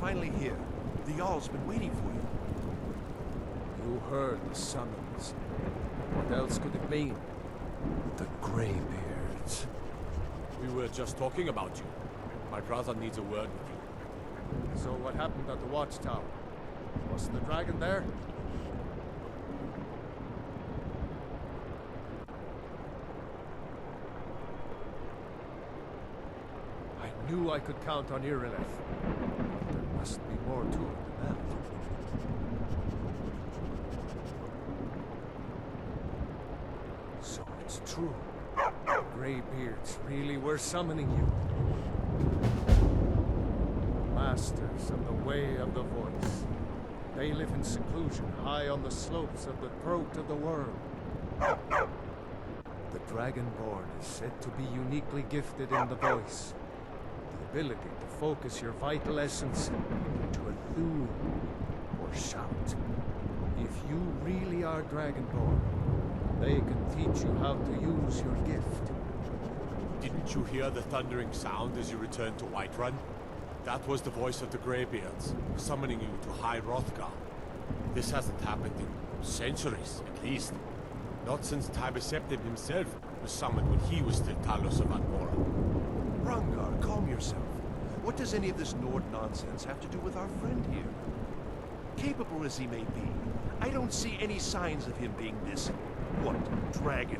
finally here. The Jarl's been waiting for you. You heard the summons. What else could it mean? The Greybeards. We were just talking about you. My brother needs a word with you. So what happened at the watchtower? Was the dragon there? I knew I could count on Irileth. But there must be more to it than that. So it's true. The Greybeards really were summoning you. Masters of the Way of the Voice. They live in seclusion, high on the slopes of the throat of the world. The Dragonborn is said to be uniquely gifted in the voice. The ability to focus your vital essence into a thune or shout. If you really are Dragonborn, they can teach you how to use your gift. Didn't you hear the thundering sound as you returned to Whiterun? That was the voice of the Greybeards, summoning you to High Hrothgar. This hasn't happened in centuries, at least. Not since Tibeseptim himself was summoned when he was still Talos of Angora. Rangar, calm yourself. What does any of this Nord nonsense have to do with our friend here? Capable as he may be, I don't see any signs of him being this, what, Dragonborn.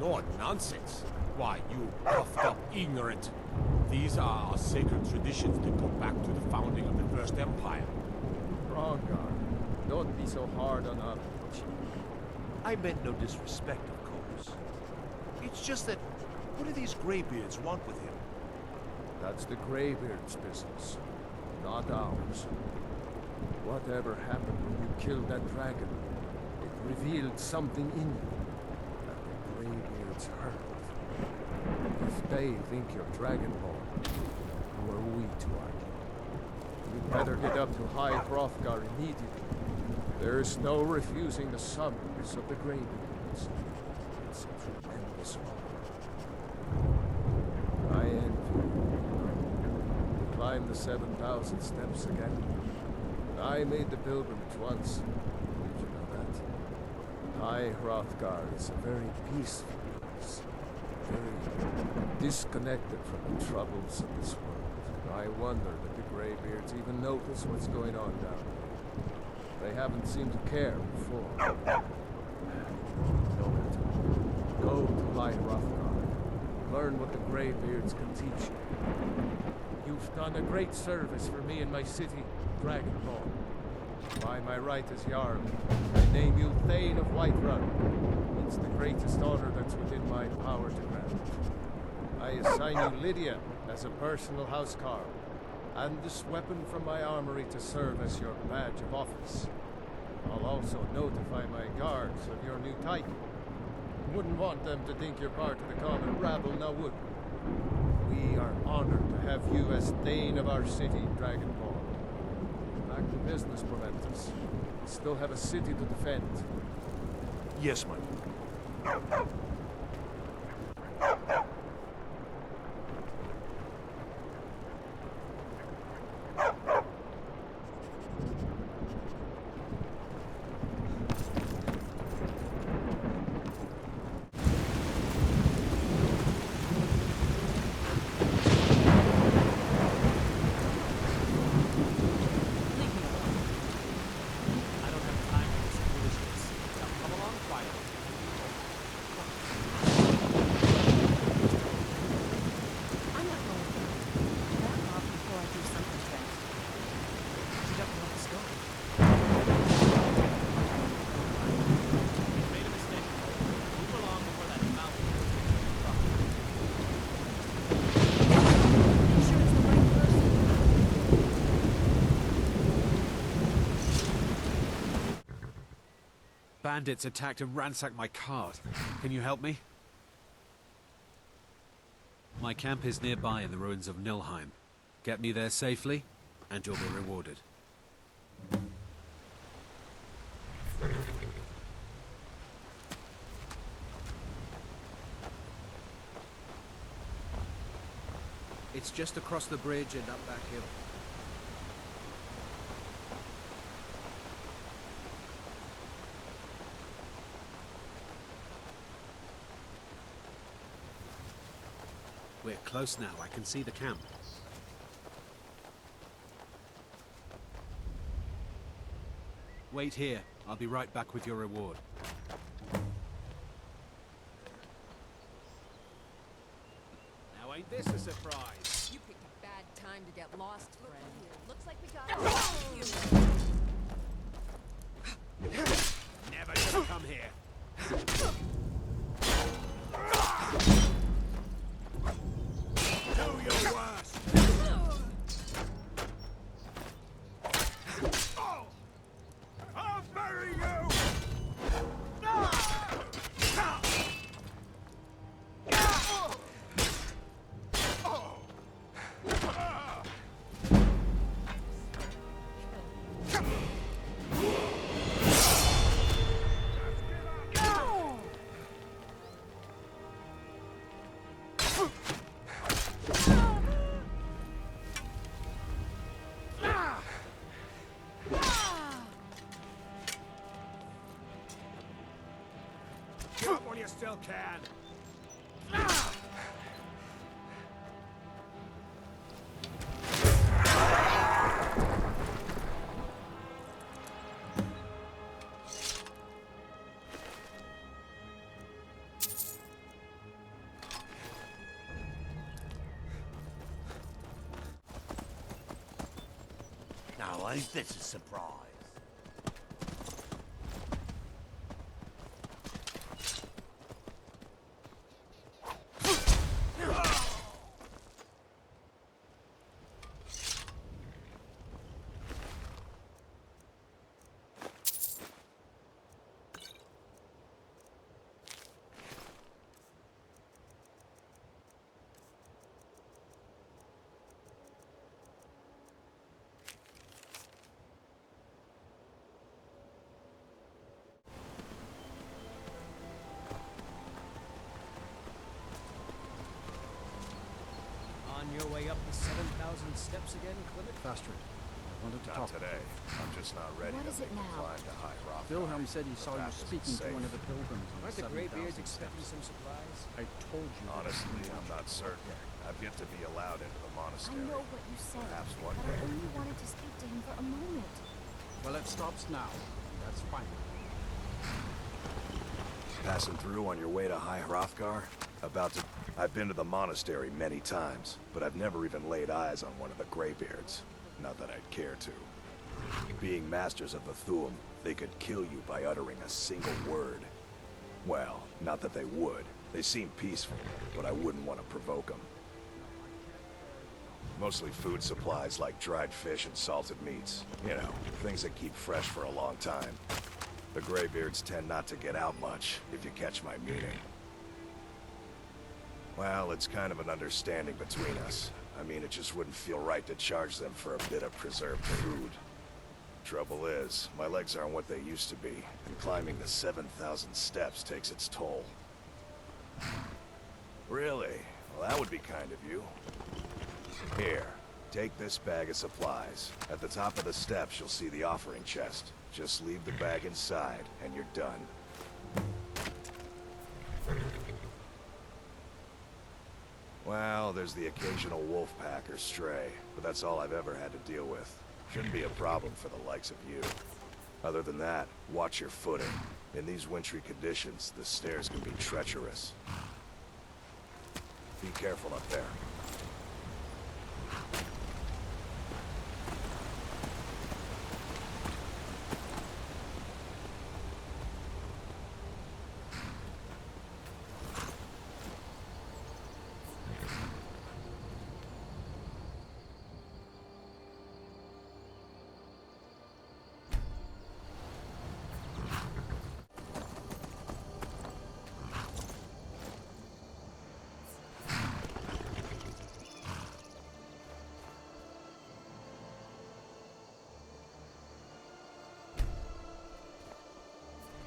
Nord nonsense? Why, you puffed up ignorant. These are our sacred traditions that go back to the founding of the First Empire. Rongar, don't be so hard on our chief. I meant no disrespect, of course. It's just that, what do these Greybeards want with him? That's the Greybeard's business, not ours. Whatever happened when you killed that dragon, it revealed something in you that the Greybeards heard. If they think you're Dragonborn, who are we to argue? You'd better get up to High Hrothgar immediately. There's no refusing the summons of the Greybeards. It's a tremendous honor. I envy you. To climb the 7,000 steps again. I made the pilgrimage once. Did you know that? High Hrothgar is a very peaceful place. Very disconnected from the troubles of this world. I wonder that the Greybeards even notice what's going on down there. They haven't seemed to care before. No matter. Go to High Hrothgar. Learn what the Greybeards can teach you. You've done a great service for me and my city, Dragonborn. By my right as Jarl, I name you Thane of Whiterun. It's the greatest honor that's within my power to grant. I assign you Lydia as a personal housecarl, and this weapon from my armory to serve as your badge of office. I'll also notify my guards of your new title. Wouldn't want them to think you're part of the common rabble, now would we? We are honored to have you as Thane of our city, Dragonborn. Back to business, Proventus. Still have a city to defend. Yes, my lord. Bandits attacked and ransacked my cart. Can you help me? My camp is nearby in the ruins of Nilheim. Get me there safely, and you'll be rewarded. It's just across the bridge and up that hill. We're close now. I can see the camp. Wait here. I'll be right back with your reward. Now ain't this a surprise? You picked a bad time to get lost, friend. Looks like we got Never gonna come here. Do your worst! I'll bury you! Jump when you still can! Now, ain't this a surprise? On your way up the 7,000 steps again, Clement? Astrid, I wanted to Not talk. today. I'm just not ready What to is it make the now? climb to High Rock. Wilhelm said he saw you That isn't speaking to safe. one of the pilgrims on Aren't the 7,000 Greybeards expecting steps. some supplies? I told you. Honestly, I'm not certain. I've yet to be allowed into the I monastery. know what you said, Perhaps one but I day. only wanted to speak to him for a moment. Well, it stops now. That's fine. Passing through on your way to High Hrothgar? I've been to the monastery many times, but I've never even laid eyes on one of the Greybeards. Not that I'd care to. Being masters of the Thuum, they could kill you by uttering a single word. Well, not that they would. They seem peaceful, but I wouldn't want to provoke them. Mostly food supplies like dried fish and salted meats. You know, things that keep fresh for a long time. The Greybeards tend not to get out much, if you catch my meaning. Well, it's kind of an understanding between us. I mean, it just wouldn't feel right to charge them for a bit of preserved food. Trouble is, my legs aren't what they used to be, and climbing the 7,000 steps takes its toll. Really? Well, that would be kind of you. Here, take this bag of supplies. At the top of the steps, you'll see the offering chest. Just leave the bag inside, and you're done. Well, there's the occasional wolf pack or stray, but that's all I've ever had to deal with. Shouldn't be a problem for the likes of you. Other than that, watch your footing. In these wintry conditions, the stairs can be treacherous. Be careful up there.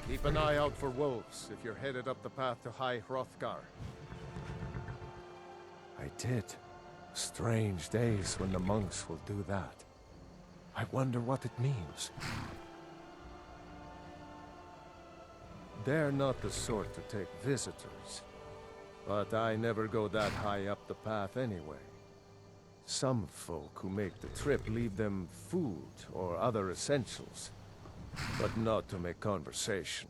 Keep an eye out for wolves if you're headed up the path to High Hrothgar. I did. Strange days when the monks will do that. I wonder what it means. They're not the sort to take visitors. But I never go that high up the path anyway. Some folk who make the trip leave them food or other essentials, but not to make conversation.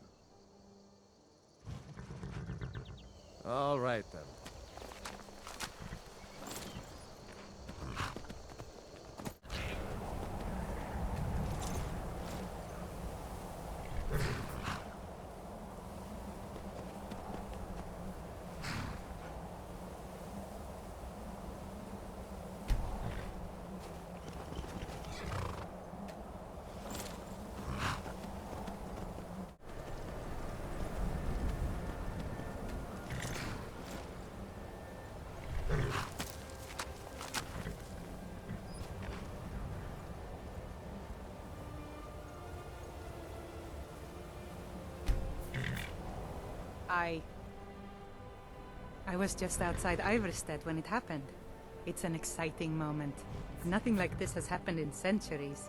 All right then. I was just outside Iverstead when it happened. It's an exciting moment. Nothing like this has happened in centuries.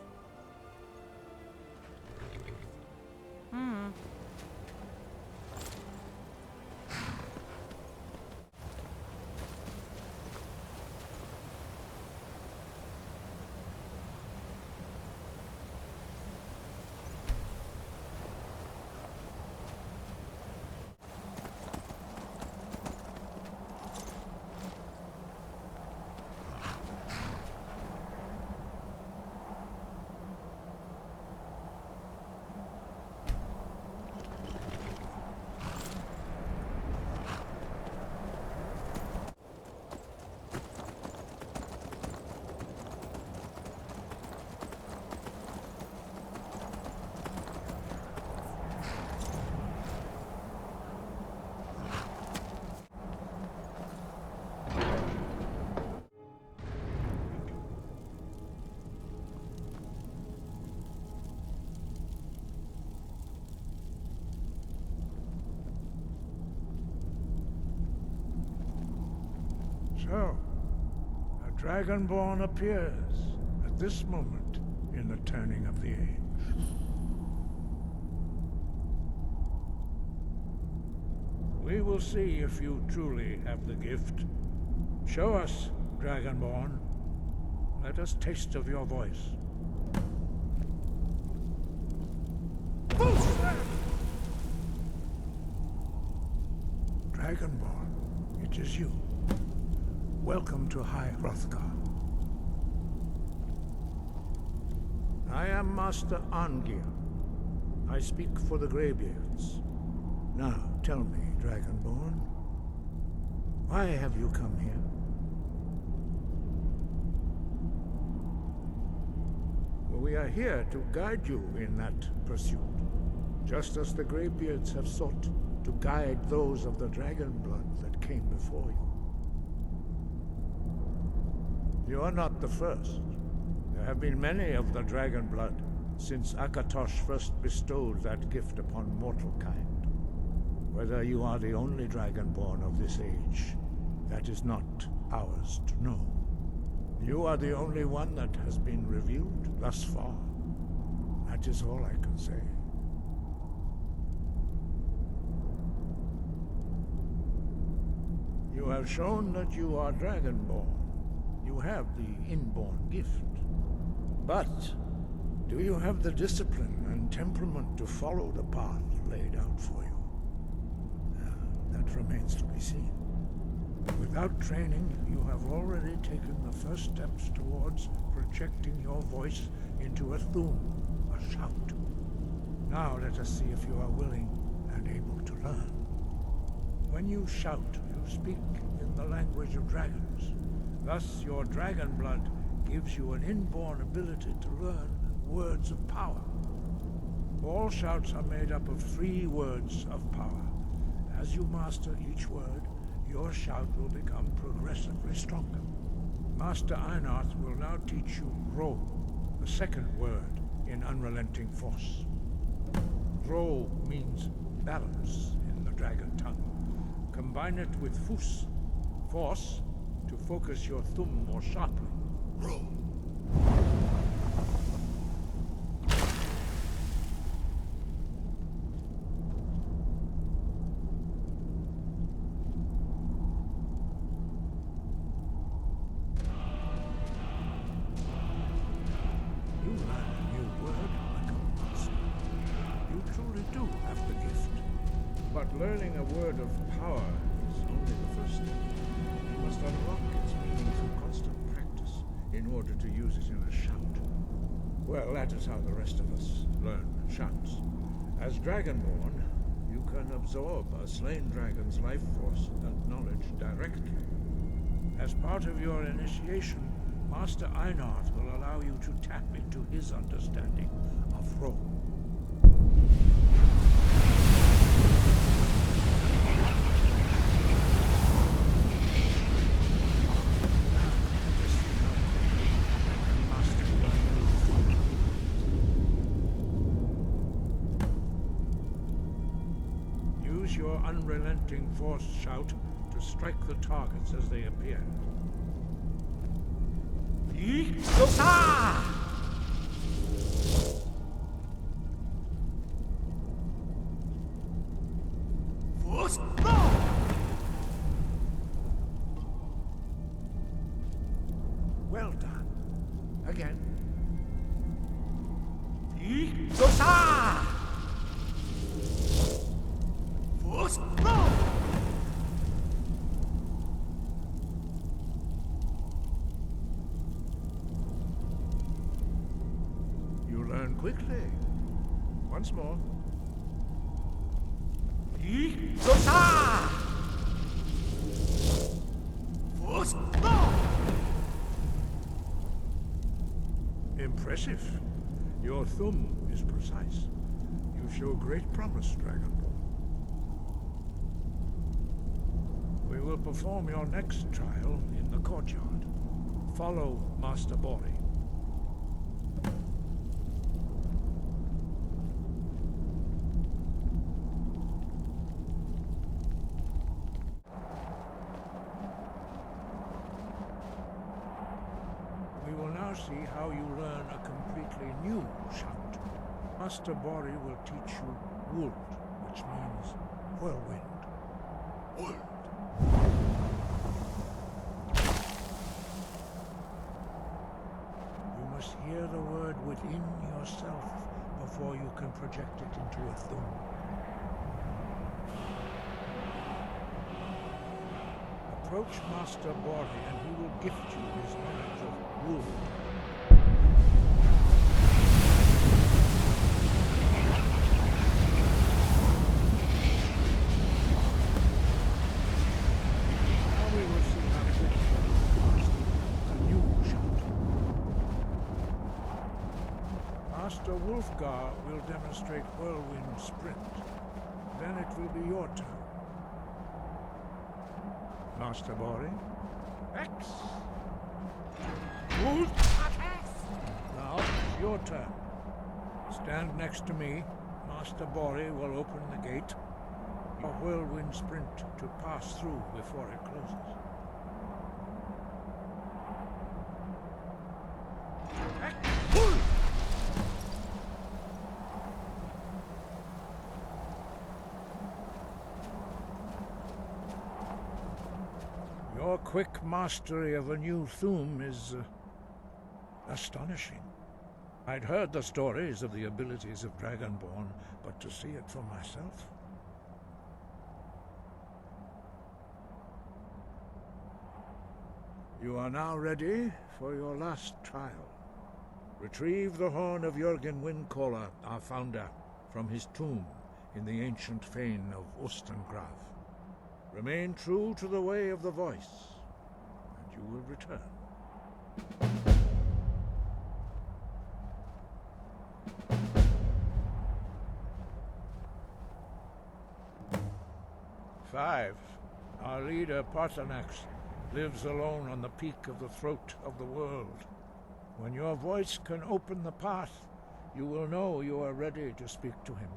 So, a Dragonborn appears at this moment in the turning of the age. We will see if you truly have the gift. Show us, Dragonborn. Let us taste of your voice. Dragonborn, it is you. Welcome to High Hrothgar. I am Master Arngir. I speak for the Greybeards. Now, tell me, Dragonborn, why have you come here? Well, we are here to guide you in that pursuit, just as the Greybeards have sought to guide those of the dragon blood that came before you. You are not the first. There have been many of the dragon blood since Akatosh first bestowed that gift upon mortal kind. Whether you are the only dragonborn of this age, that is not ours to know. You are the only one that has been revealed thus far. That is all I can say. You have shown that you are dragonborn. You have the inborn gift. But do you have the discipline and temperament to follow the path laid out for you? That remains to be seen. Without training, you have already taken the first steps towards projecting your voice into a thum, a shout. Now let us see if you are willing and able to learn. When you shout, you speak in the language of dragons. Thus, your dragon blood gives you an inborn ability to learn words of power. All shouts are made up of 3 words of power. As you master each word, your shout will become progressively stronger. Master Einarth will now teach you Ro, the second word in Unrelenting Force. Ro means balance in the dragon tongue. Combine it with Fus, force, to focus your thumb more sharply. Ro. word of power is only the first step. You must unlock its meaning through constant practice in order to use it in a shout. Well, that is how the rest of us learn shouts. As Dragonborn, you can absorb a slain dragon's life force and knowledge directly. As part of your initiation, Master Einard will allow you to tap into his understanding of role. Use your unrelenting force shout to strike the targets as they appear. Well done. Again. You learn quickly. Once more. Impressive. Your thumb is precise. You show great promise, Dragonborn. We will perform your next trial in the courtyard. Follow Master Bori. We will now see how you learn a completely new shout. Master Bori will teach you Wold, which means whirlwind. Wold. You must hear the word within yourself before you can project it into a thum. Approach Master Bori and he will gift you his knowledge of wood. Now we will see how quickly you can master a new shout. Master Wulfgar will demonstrate Whirlwind Sprint. Then it will be your turn. Master Bori. X. Wood. Now it's your turn. Stand next to me. Master Bori will open the gate. A whirlwind sprint to pass through before it closes. Your quick mastery of a new thum is astonishing. I'd heard the stories of the abilities of Dragonborn, but to see it for myself... You are now ready for your last trial. Retrieve the horn of Jürgen Windcaller, our founder, from his tomb in the ancient fane of Ustengrav. Remain true to the way of the voice, and you will return. Five. Our leader, Paarthurnax, lives alone on the peak of the throat of the world. When your voice can open the path, you will know you are ready to speak to him.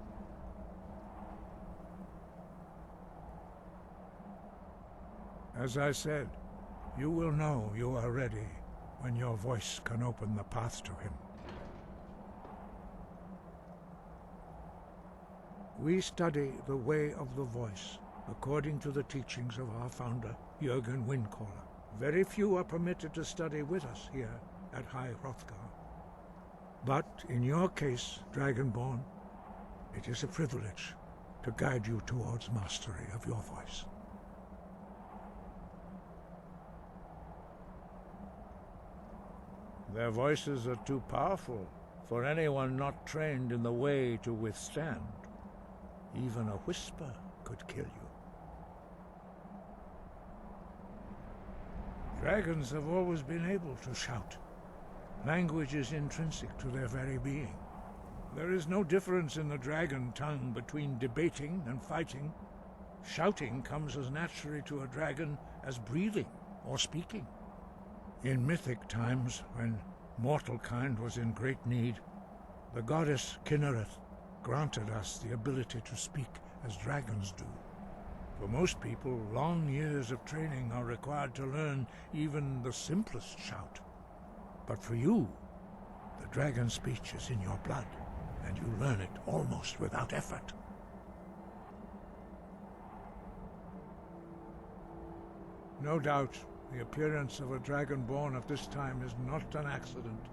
As I said, you will know you are ready when your voice can open the path to him. We study the way of the voice, according to the teachings of our founder, Jürgen Windcaller. Very few are permitted to study with us here at High Hrothgar. But in your case, Dragonborn, it is a privilege. to guide you towards mastery of your voice. Their voices are too powerful for anyone not trained in the way to withstand. Even a whisper could kill you. Dragons have always been able to shout. Language is intrinsic to their very being. There is no difference in the dragon tongue between debating and fighting. Shouting comes as naturally to a dragon as breathing or speaking. In mythic times, when mortal kind was in great need, the goddess Kinnereth granted us the ability to speak as dragons do. For most people, long years of training are required to learn even the simplest shout. But for you, the dragon speech is in your blood, and you learn it almost without effort. No doubt, the appearance of a dragonborn at this time is not an accident.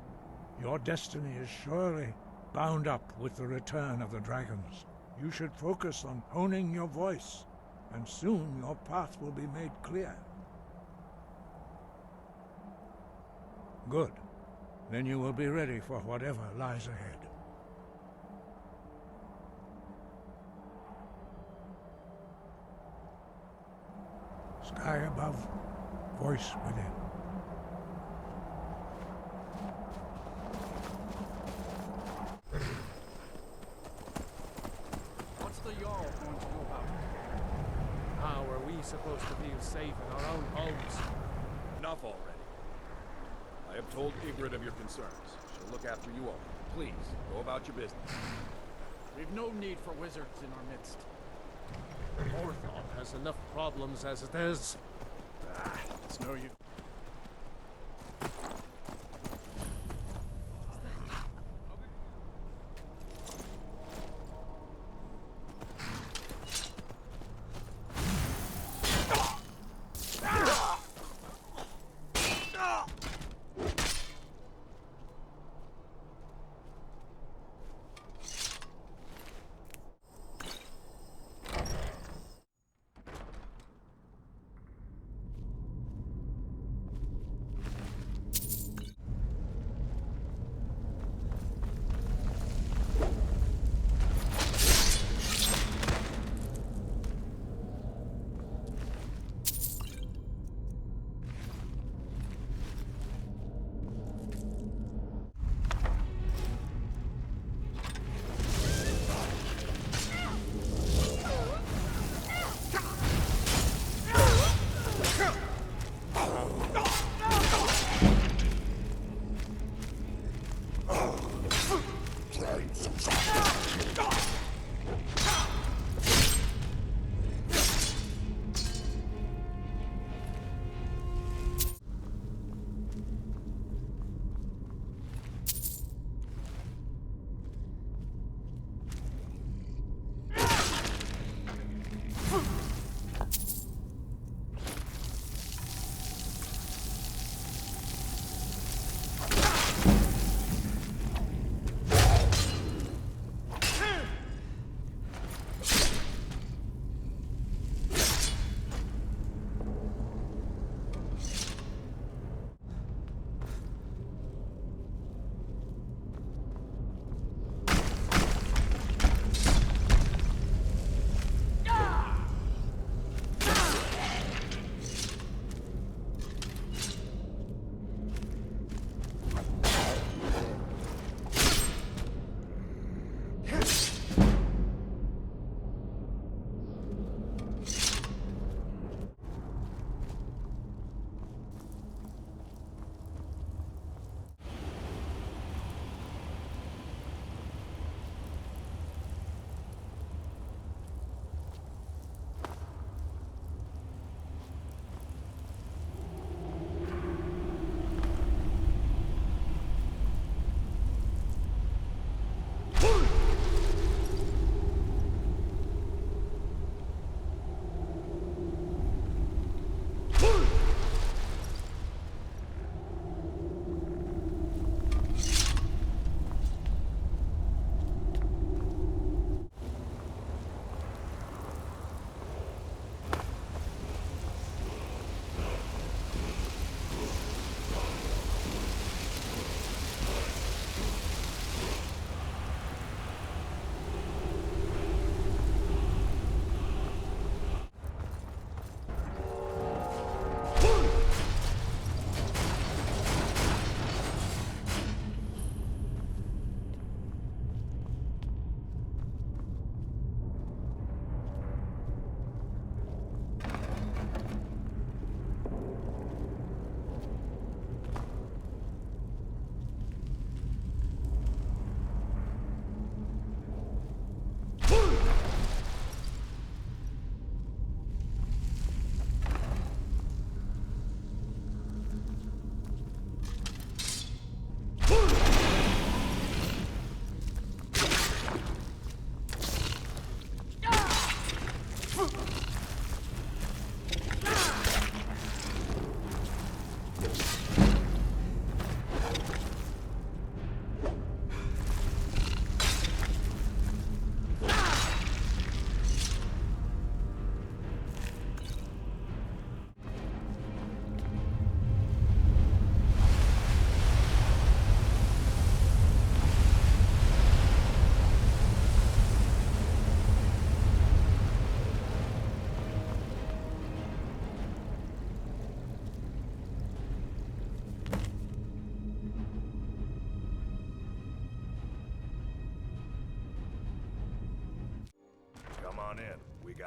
Your destiny is surely bound up with the return of the dragons. You should focus on honing your voice, and soon your path will be made clear. Good. Then you will be ready for whatever lies ahead. Sky above, voice within. What's the Jarl going to do about it? How are we supposed to feel safe in our own homes? Enough already. I have told Ygritte of your concerns. She'll look after you all. Please, go about your business. We've no need for wizards in our midst. Orthoth has enough problems as it is. It's no use.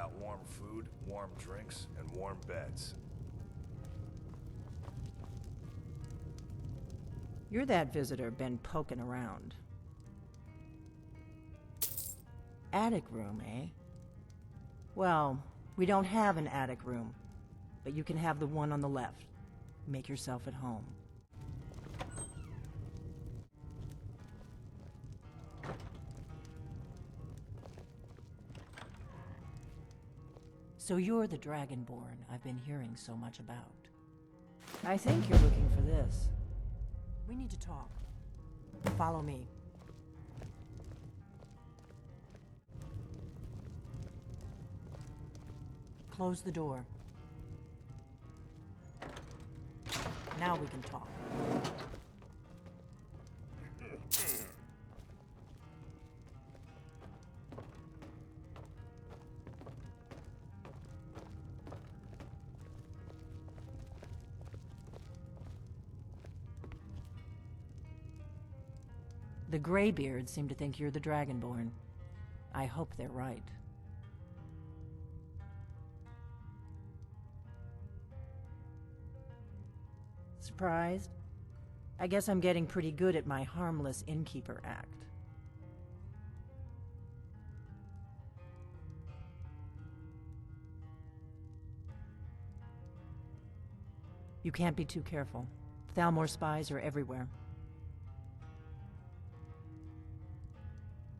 got warm food, warm drinks, and warm beds. You're that visitor been poking around. Attic room, eh? Well, we don't have an attic room, but you can have the one on the left. Make yourself at home. So you're the Dragonborn I've been hearing so much about. I think you're looking for this. We need to talk. Follow me. Close the door. Now we can talk. The Greybeards seem to think you're the Dragonborn. I hope they're right. Surprised? I guess I'm getting pretty good at my harmless innkeeper act. You can't be too careful. Thalmor spies are everywhere.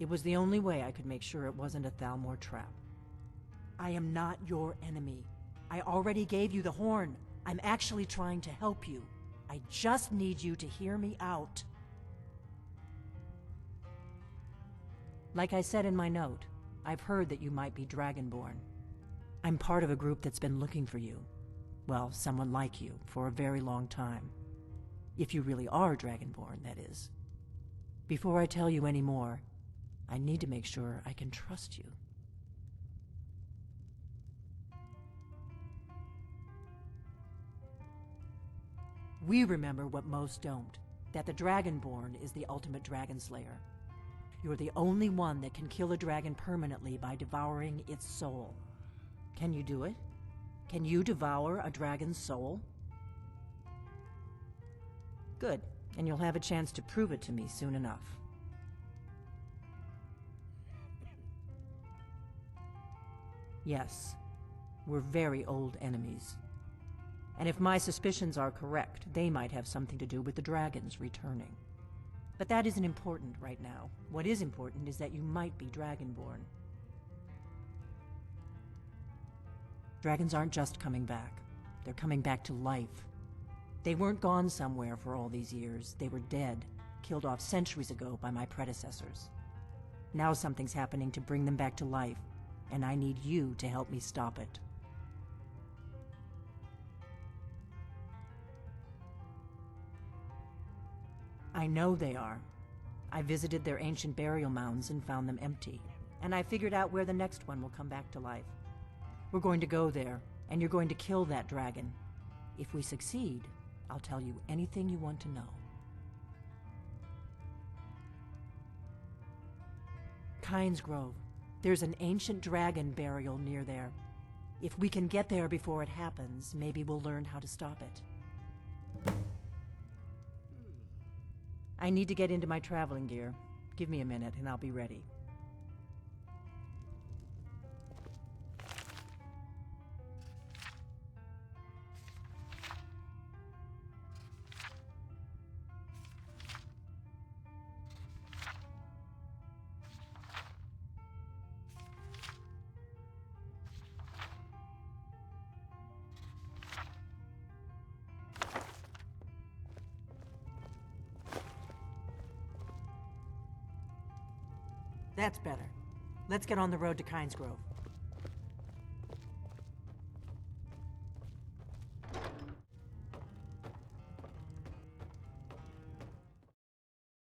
It was the only way I could make sure it wasn't a Thalmor trap. I am not your enemy. I already gave you the horn. I'm actually trying to help you. I just need you to hear me out. Like I said in my note, I've heard that you might be Dragonborn. I'm part of a group that's been looking for you. Well, someone like you, for a very long time. If you really are Dragonborn, that is. Before I tell you any more, I need to make sure I can trust you. We remember what most don't, that the Dragonborn is the ultimate dragon slayer. You're the only one that can kill a dragon permanently by devouring its soul. Can you do it? Can you devour a dragon's soul? Good, and you'll have a chance to prove it to me soon enough. Yes, we're very old enemies. And if my suspicions are correct, they might have something to do with the dragons returning. But that isn't important right now. What is important is that you might be Dragonborn. Dragons aren't just coming back. They're coming back to life. They weren't gone somewhere for all these years. They were dead, killed off centuries ago by my predecessors. Now something's happening to bring them back to life, and I need you to help me stop it. I know they are. I visited their ancient burial mounds and found them empty, and I figured out where the next one will come back to life. We're going to go there, and you're going to kill that dragon. If we succeed, I'll tell you anything you want to know. Kynes Grove. There's an ancient dragon burial near there. If we can get there before it happens, maybe we'll learn how to stop it. I need to get into my traveling gear. Give me a minute and I'll be ready. That's better. Let's get on the road to Kynes Grove.